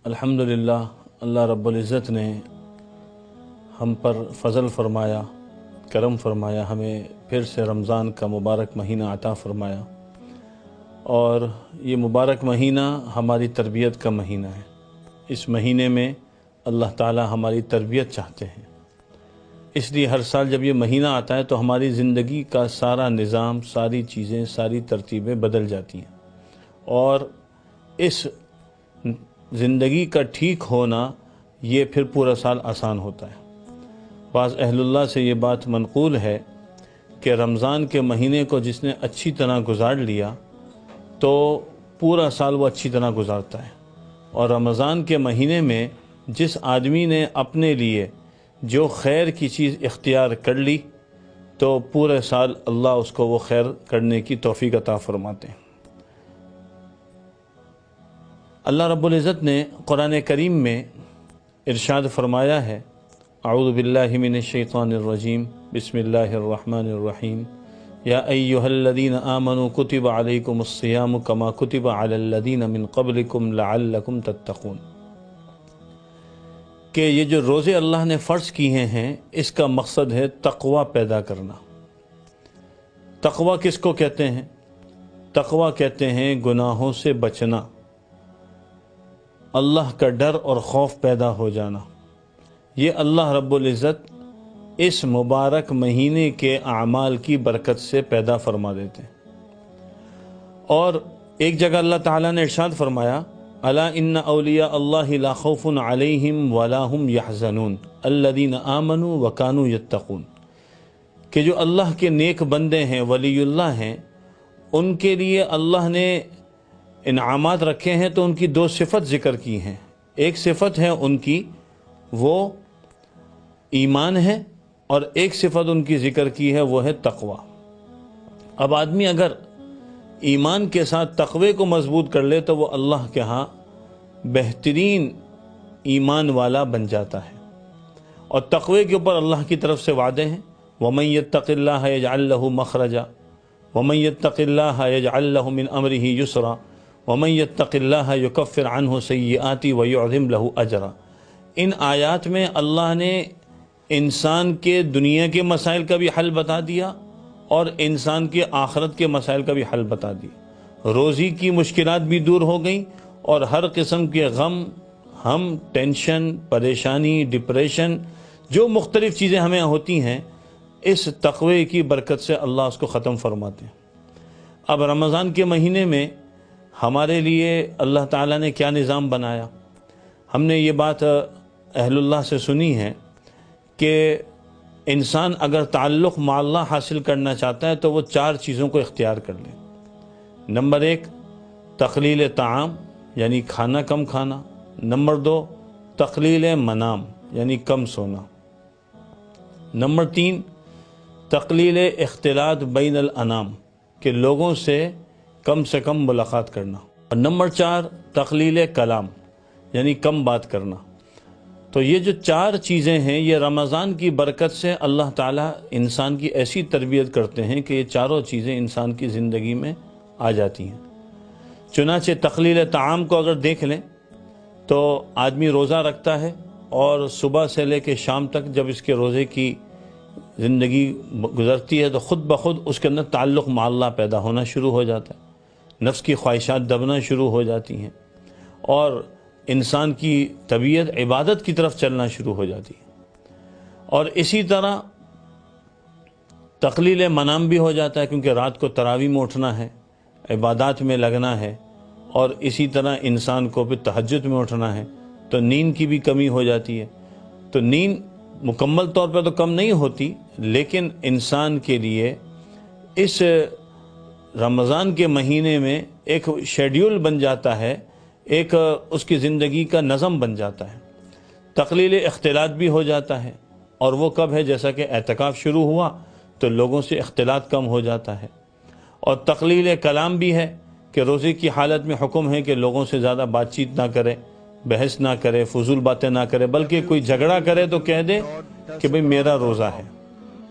الحمدللہ اللہ رب العزت نے ہم پر فضل فرمایا، کرم فرمایا، ہمیں پھر سے رمضان کا مبارک مہینہ عطا فرمایا، اور یہ مبارک مہینہ ہماری تربیت کا مہینہ ہے۔ اس مہینے میں اللہ تعالی ہماری تربیت چاہتے ہیں، اس لیے ہر سال جب یہ مہینہ آتا ہے تو ہماری زندگی کا سارا نظام، ساری چیزیں، ساری ترتیبیں بدل جاتی ہیں، اور اس زندگی کا ٹھیک ہونا یہ پھر پورا سال آسان ہوتا ہے۔ بعض اہل اللہ سے یہ بات منقول ہے کہ رمضان کے مہینے کو جس نے اچھی طرح گزار لیا تو پورا سال وہ اچھی طرح گزارتا ہے، اور رمضان کے مہینے میں جس آدمی نے اپنے لیے جو خیر کی چیز اختیار کر لی تو پورے سال اللہ اس کو وہ خیر کرنے کی توفیق عطا فرماتے ہیں۔ اللہ رب العزت نے قرآن کریم میں ارشاد فرمایا ہے، اعوذ باللہ من الشیطان الرجیم، بسم اللہ الرحمن الرحیم، یا ایہا الذین آمنوا کتب علیکم الصیام کما کتب علی الذین من قبلکم لعلکم تتقون، کہ یہ جو روزے اللہ نے فرض کیے ہیں اس کا مقصد ہے تقوی پیدا کرنا۔ تقوی کس کو کہتے ہیں؟ تقوی کہتے ہیں گناہوں سے بچنا، اللہ کا ڈر اور خوف پیدا ہو جانا۔ یہ اللہ رب العزت اس مبارک مہینے کے اعمال کی برکت سے پیدا فرما دیتے ہیں۔ اور ایک جگہ اللہ تعالیٰ نے ارشاد فرمایا، الا ان اولیاء اللہ لا خوف علیہم ولا هم یحزنون الذین آمنوا وکانوا یتقون، کہ جو اللہ کے نیک بندے ہیں، ولی اللہ ہیں، ان کے لیے اللہ نے انعامات رکھے ہیں تو ان کی دو صفت ذکر کی ہیں۔ ایک صفت ہے ان کی وہ ایمان ہے، اور ایک صفت ان کی ذکر کی ہے وہ ہے تقوی۔ اب آدمی اگر ایمان کے ساتھ تقوی کو مضبوط کر لے تو وہ اللہ کے ہاں بہترین ایمان والا بن جاتا ہے، اور تقوی کے اوپر اللہ کی طرف سے وعدے ہیں، وَمَن يَتَّقِ اللَّهَ يَجْعَل لَّهُ مَخْرَجًا وَمَن يَتَّقِ اللَّهَ يَجْعَل لَّهُ مِنْ أَمْرِهِ يُسْرًا وَمَن يَتَّقِ اللَّهَ يُكَفِّرْ عَنْهُ سَيِّئَاتِهِ وَيُعْظِمْ لَهُ أَجْرًا۔ ان آیات میں اللہ نے انسان کے دنیا کے مسائل کا بھی حل بتا دیا اور انسان کے آخرت کے مسائل کا بھی حل بتا دیا۔ روزی کی مشکلات بھی دور ہو گئیں، اور ہر قسم کے غم، ہم، ٹینشن، پریشانی، ڈپریشن، جو مختلف چیزیں ہمیں ہوتی ہیں، اس تقوی کی برکت سے اللہ اس کو ختم فرماتے ہیں۔ اب رمضان کے مہینے میں ہمارے لیے اللہ تعالیٰ نے کیا نظام بنایا؟ ہم نے یہ بات اہل اللہ سے سنی ہے کہ انسان اگر تعلق مع اللہ حاصل کرنا چاہتا ہے تو وہ 4 چیزوں کو اختیار کر لے۔ نمبر 1 تقلیل طعام، یعنی کھانا کم کھانا۔ نمبر 2 تقلیل منام، یعنی کم سونا۔ نمبر 3 تقلیل اختلاط بین الانام، کہ لوگوں سے کم ملاقات کرنا۔ اور نمبر 4 تقلیل کلام، یعنی کم بات کرنا۔ تو یہ جو 4 چیزیں ہیں یہ رمضان کی برکت سے اللہ تعالیٰ انسان کی ایسی تربیت کرتے ہیں کہ یہ چاروں چیزیں انسان کی زندگی میں آ جاتی ہیں۔ چنانچہ تقلیل طعام کو اگر دیکھ لیں تو آدمی روزہ رکھتا ہے، اور صبح سے لے کے شام تک جب اس کے روزے کی زندگی گزرتی ہے تو خود بخود اس کے اندر تعلق مع اللہ پیدا ہونا شروع ہو جاتا ہے، نفس کی خواہشات دبنا شروع ہو جاتی ہیں، اور انسان کی طبیعت عبادت کی طرف چلنا شروع ہو جاتی ہے۔ اور اسی طرح تقلیل منام بھی ہو جاتا ہے، کیونکہ رات کو تراویح میں اٹھنا ہے، عبادات میں لگنا ہے، اور اسی طرح انسان کو پھر تہجد میں اٹھنا ہے، تو نیند کی بھی کمی ہو جاتی ہے۔ تو نیند مکمل طور پہ تو کم نہیں ہوتی، لیکن انسان کے لیے اس رمضان کے مہینے میں ایک شیڈیول بن جاتا ہے، ایک اس کی زندگی کا نظم بن جاتا ہے۔ تقلیل اختلاط بھی ہو جاتا ہے، اور وہ کب ہے؟ جیسا کہ اعتکاف شروع ہوا تو لوگوں سے اختلاط کم ہو جاتا ہے۔ اور تقلیل کلام بھی ہے کہ روزے کی حالت میں حکم ہے کہ لوگوں سے زیادہ بات چیت نہ کرے، بحث نہ کرے، فضول باتیں نہ کرے، بلکہ کوئی جھگڑا کرے تو کہہ دے کہ بھئی میرا روزہ ہے،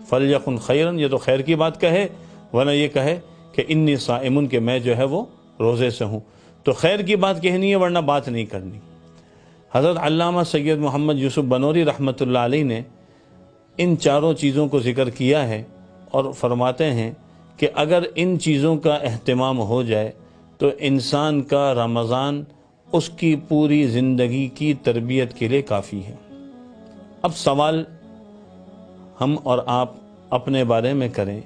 فلیکن خیرن، یہ تو خیر کی بات کہے، ورنہ یہ کہے کہ انی صائم، کہ میں جو ہے وہ روزے سے ہوں۔ تو خیر کی بات کہنی ہے، ورنہ بات نہیں کرنی۔ حضرت علامہ سید محمد یوسف بنوری رحمۃ اللہ علیہ نے ان چاروں چیزوں کو ذکر کیا ہے اور فرماتے ہیں کہ اگر ان چیزوں کا اہتمام ہو جائے تو انسان کا رمضان اس کی پوری زندگی کی تربیت کے لیے کافی ہے۔ اب سوال ہم اور آپ اپنے بارے میں کریں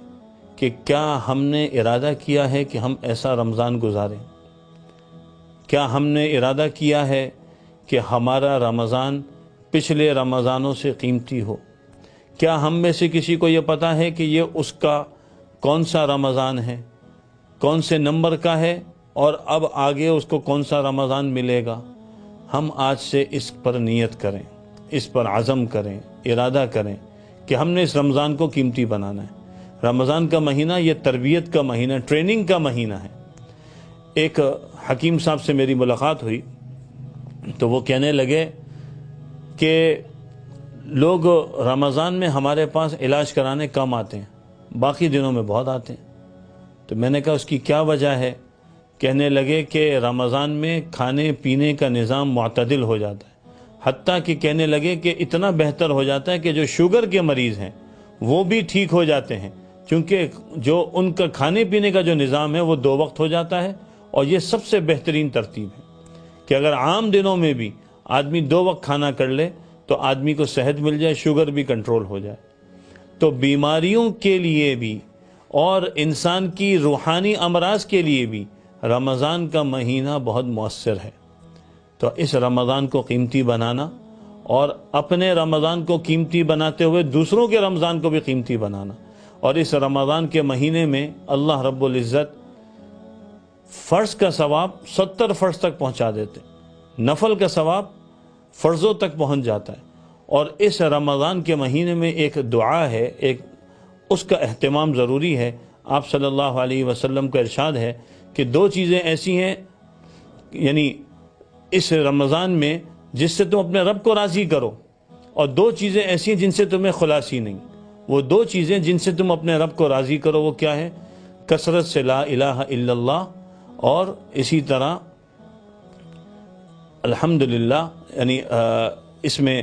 کہ کیا ہم نے ارادہ کیا ہے کہ ہم ایسا رمضان گزاریں؟ کیا ہم نے ارادہ کیا ہے کہ ہمارا رمضان پچھلے رمضانوں سے قیمتی ہو؟ کیا ہم میں سے کسی کو یہ پتہ ہے کہ یہ اس کا کون سا رمضان ہے، کون سے نمبر کا ہے، اور اب آگے اس کو کون سا رمضان ملے گا؟ ہم آج سے اس پر نیت کریں، اس پر عزم کریں، ارادہ کریں کہ ہم نے اس رمضان کو قیمتی بنانا ہے۔ رمضان کا مہینہ یہ تربیت کا مہینہ، ٹریننگ کا مہینہ ہے۔ ایک حکیم صاحب سے میری ملاقات ہوئی تو وہ کہنے لگے کہ لوگ رمضان میں ہمارے پاس علاج کرانے کم آتے ہیں، باقی دنوں میں بہت آتے ہیں۔ تو میں نے کہا اس کی کیا وجہ ہے؟ کہنے لگے کہ رمضان میں کھانے پینے کا نظام معتدل ہو جاتا ہے، حتیٰ کہ کہنے لگے کہ اتنا بہتر ہو جاتا ہے کہ جو شوگر کے مریض ہیں وہ بھی ٹھیک ہو جاتے ہیں، کیونکہ جو ان کا کھانے پینے کا جو نظام ہے وہ 2 وقت ہو جاتا ہے، اور یہ سب سے بہترین ترتیب ہے کہ اگر عام دنوں میں بھی آدمی 2 وقت کھانا کر لے تو آدمی کو صحت مل جائے، شوگر بھی کنٹرول ہو جائے۔ تو بیماریوں کے لیے بھی اور انسان کی روحانی امراض کے لیے بھی رمضان کا مہینہ بہت مؤثر ہے۔ تو اس رمضان کو قیمتی بنانا اور اپنے رمضان کو قیمتی بناتے ہوئے دوسروں کے رمضان کو بھی قیمتی بنانا، اور اس رمضان کے مہینے میں اللہ رب العزت فرض کا ثواب 70 فرض تک پہنچا دیتے، نفل کا ثواب فرضوں تک پہنچ جاتا ہے۔ اور اس رمضان کے مہینے میں ایک دعا ہے، اس کا اہتمام ضروری ہے۔ آپ صلی اللہ علیہ وسلم کا ارشاد ہے کہ 2 چیزیں ایسی ہیں یعنی اس رمضان میں جس سے تم اپنے رب کو راضی کرو، اور 2 چیزیں ایسی ہیں جن سے تمہیں خلاصی نہیں۔ وہ 2 چیزیں جن سے تم اپنے رب کو راضی کرو وہ کیا ہے؟ کثرت سے لا الہ الا اللہ، اور اسی طرح الحمدللہ، یعنی اس میں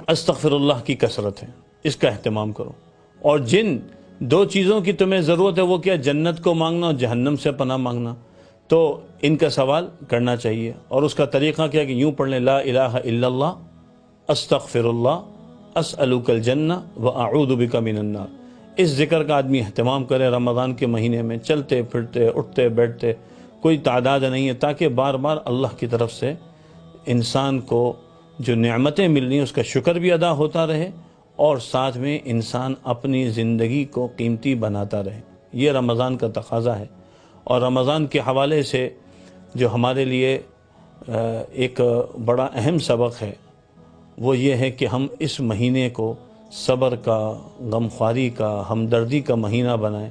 استغفر اللہ کی کثرت ہے، اس کا اہتمام کرو۔ اور جن 2 چیزوں کی تمہیں ضرورت ہے وہ کیا؟ جنت کو مانگنا اور جہنم سے پناہ مانگنا، تو ان کا سوال کرنا چاہیے۔ اور اس کا طریقہ کیا کہ یوں پڑھ لیں، لا الہ الا اللہ، استغفر اللہ، اسألک الجنہ واعوذ بک من النار۔ اس ذکر کا آدمی اہتمام کرے رمضان کے مہینے میں، چلتے پھرتے اٹھتے بیٹھتے، کوئی تعداد نہیں ہے، تاکہ بار بار اللہ کی طرف سے انسان کو جو نعمتیں مل رہی ہیں اس کا شکر بھی ادا ہوتا رہے، اور ساتھ میں انسان اپنی زندگی کو قیمتی بناتا رہے۔ یہ رمضان کا تقاضا ہے۔ اور رمضان کے حوالے سے جو ہمارے لیے ایک بڑا اہم سبق ہے وہ یہ ہے کہ ہم اس مہینے کو صبر کا، غمخواری کا، ہمدردی کا مہینہ بنائیں۔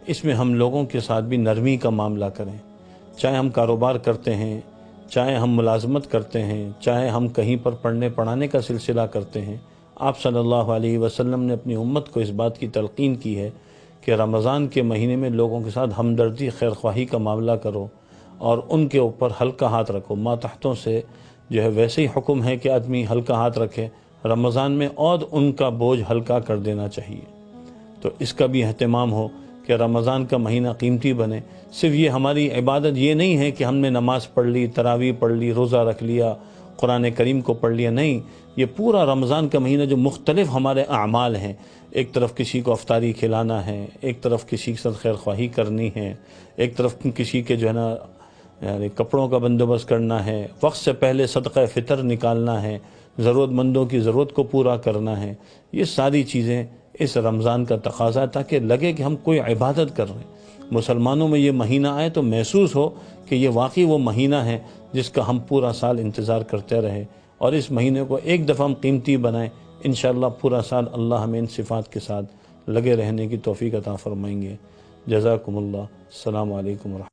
اس میں ہم لوگوں کے ساتھ بھی نرمی کا معاملہ کریں، چاہے ہم کاروبار کرتے ہیں، چاہے ہم ملازمت کرتے ہیں، چاہے ہم کہیں پر پڑھنے پڑھانے کا سلسلہ کرتے ہیں۔ آپ صلی اللہ علیہ وسلم نے اپنی امت کو اس بات کی تلقین کی ہے کہ رمضان کے مہینے میں لوگوں کے ساتھ ہمدردی، خیرخواہی کا معاملہ کرو، اور ان کے اوپر ہلکا ہاتھ رکھو۔ ماتحتوں سے جو ہے ویسے ہی حکم ہے کہ آدمی ہلکا ہاتھ رکھے، رمضان میں اور ان کا بوجھ ہلکا کر دینا چاہیے۔ تو اس کا بھی اہتمام ہو کہ رمضان کا مہینہ قیمتی بنے۔ صرف یہ ہماری عبادت یہ نہیں ہے کہ ہم نے نماز پڑھ لی، تراویح پڑھ لی، روزہ رکھ لیا، قرآن کریم کو پڑھ لیا، نہیں۔ یہ پورا رمضان کا مہینہ جو مختلف ہمارے اعمال ہیں، ایک طرف کسی کو افطاری کھلانا ہے، ایک طرف کسی کے ساتھ خیر خواہی کرنی ہے، ایک طرف کسی کے جو ہے نا یعنی کپڑوں کا بندوبست کرنا ہے، وقت سے پہلے صدقہ فطر نکالنا ہے، ضرورت مندوں کی ضرورت کو پورا کرنا ہے۔ یہ ساری چیزیں اس رمضان کا تقاضا ہے تاکہ لگے کہ ہم کوئی عبادت کر رہے ہیں۔ مسلمانوں میں یہ مہینہ آئے تو محسوس ہو کہ یہ واقعی وہ مہینہ ہے جس کا ہم پورا سال انتظار کرتے رہے، اور اس مہینے کو ایک دفعہ ہم قیمتی بنائیں۔ انشاءاللہ پورا سال اللہ ہمیں ان صفات کے ساتھ لگے رہنے کی توفیق عطا فرمائیں گے۔ جزاکم اللہ۔ السلام علیکم ورحمۃ اللہ۔